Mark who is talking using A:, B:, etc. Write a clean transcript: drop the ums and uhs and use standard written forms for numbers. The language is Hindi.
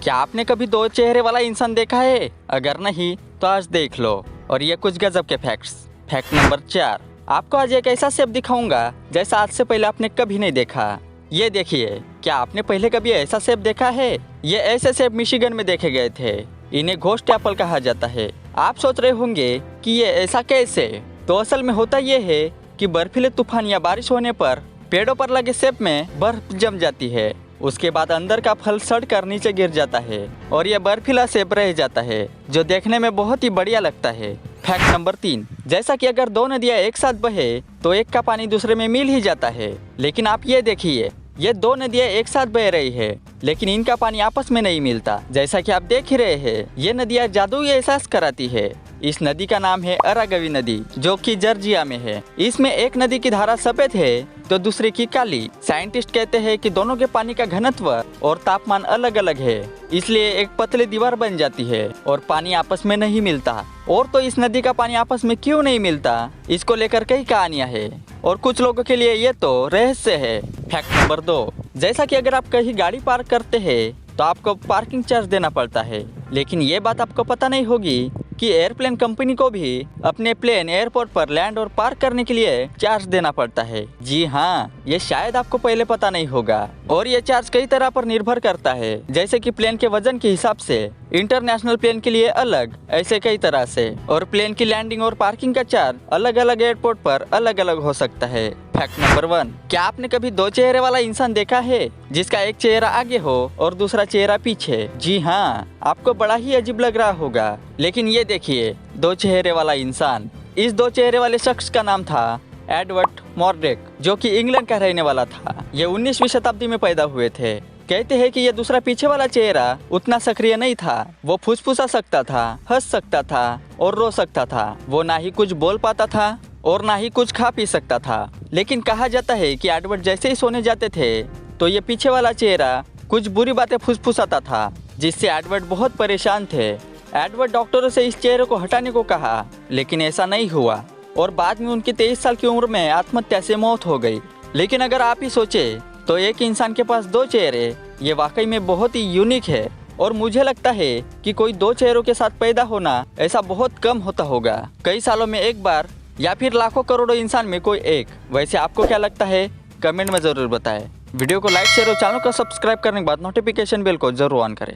A: क्या आपने कभी दो चेहरे वाला इंसान देखा है? अगर नहीं तो आज देख लो। और ये कुछ गजब के फैक्ट्स। फैक्ट नंबर 4, आपको आज एक ऐसा सेब दिखाऊंगा जैसा आज से पहले आपने कभी नहीं देखा। ये देखिए, क्या आपने पहले कभी ऐसा सेब देखा है? ये ऐसे सेब मिशिगन में देखे गए थे। इन्हें घोस्ट एप्पल कहा जाता है। आप सोच रहे होंगे कि ये ऐसा कैसे? तो असल में होता ये है कि बर्फीले तूफान या बारिश होने पर पेड़ों पर लगे सेब में बर्फ जम जाती है। उसके बाद अंदर का फल सड़ कर नीचे गिर जाता है और यह बर्फीला सेब रह जाता है, जो देखने में बहुत ही बढ़िया लगता है। फैक्ट नंबर 3, जैसा कि अगर दो नदियां एक साथ बहे तो एक का पानी दूसरे में मिल ही जाता है। लेकिन आप ये देखिए, ये दो नदियां एक साथ बह रही है लेकिन इनका पानी आपस में नहीं मिलता। जैसा कि आप देख ही रहे हैं, ये नदियां जादुई एहसास कराती है। इस नदी का नाम है अरागवी नदी, जो कि जॉर्जिया में है। इसमें एक नदी की धारा सफेद है तो दूसरे की काली। साइंटिस्ट कहते हैं कि दोनों के पानी का घनत्व और तापमान अलग अलग है, इसलिए एक पतली दीवार बन जाती है और पानी आपस में नहीं मिलता। और तो इस नदी का पानी आपस में क्यों नहीं मिलता, इसको लेकर कई कहानियां हैं और कुछ लोगों के लिए ये तो रहस्य है। फैक्ट नंबर 2, जैसा कि अगर आप कहीं गाड़ी पार्क करते हैं तो आपको पार्किंग चार्ज देना पड़ता है, लेकिन ये बात आपको पता नहीं होगी कि एयरप्लेन कंपनी को भी अपने प्लेन एयरपोर्ट पर लैंड और पार्क करने के लिए चार्ज देना पड़ता है। जी हाँ, ये शायद आपको पहले पता नहीं होगा। और ये चार्ज कई तरह पर निर्भर करता है, जैसे कि प्लेन के वजन के हिसाब से, इंटरनेशनल प्लेन के लिए अलग, ऐसे कई तरह से। और प्लेन की लैंडिंग और पार्किंग का चार्ज अलग अलग एयरपोर्ट पर अलग अलग हो सकता है। फैक्ट नंबर 1, क्या आपने कभी दो चेहरे वाला इंसान देखा है जिसका एक चेहरा आगे हो और दूसरा चेहरा पीछे? जी हाँ, आपको बड़ा ही अजीब लग रहा होगा, लेकिन ये देखिए, दो चेहरे वाला इंसान। इस दो चेहरे वाले शख्स का नाम था एडवर्ड मॉर्डेक, जो कि इंग्लैंड का रहने वाला था। ये 19वीं शताब्दी में पैदा हुए थे। कहते हैं कि ये दूसरा पीछे वाला चेहरा उतना सक्रिय नहीं था। वो फुसफुसा सकता था, हंस सकता था और रो सकता था। वो ना ही कुछ बोल पाता था और ना ही कुछ खा पी सकता था। लेकिन कहा जाता है कि एडवर्ड जैसे ही सोने जाते थे तो ये पीछे वाला चेहरा कुछ बुरी बातें फुसफुसाता था, जिससे एडवर्ड बहुत परेशान थे। एडवर्ड डॉक्टरों से इस चेहरे को हटाने को कहा, लेकिन ऐसा नहीं हुआ और बाद में उनकी 23 साल की उम्र में आत्महत्या से मौत हो गई। लेकिन अगर आप ही सोचे तो एक इंसान के पास दो चेहरे, ये वाकई में बहुत ही यूनिक है। और मुझे लगता है कि कोई दो चेहरों के साथ पैदा होना ऐसा बहुत कम होता होगा, कई सालों में एक बार या फिर लाखों करोड़ों इंसान में कोई एक। वैसे आपको क्या लगता है? कमेंट में ज़रूर बताएं। वीडियो को लाइक शेयर और चैनल को सब्सक्राइब करने के बाद नोटिफिकेशन बेल को जरूर ऑन करें।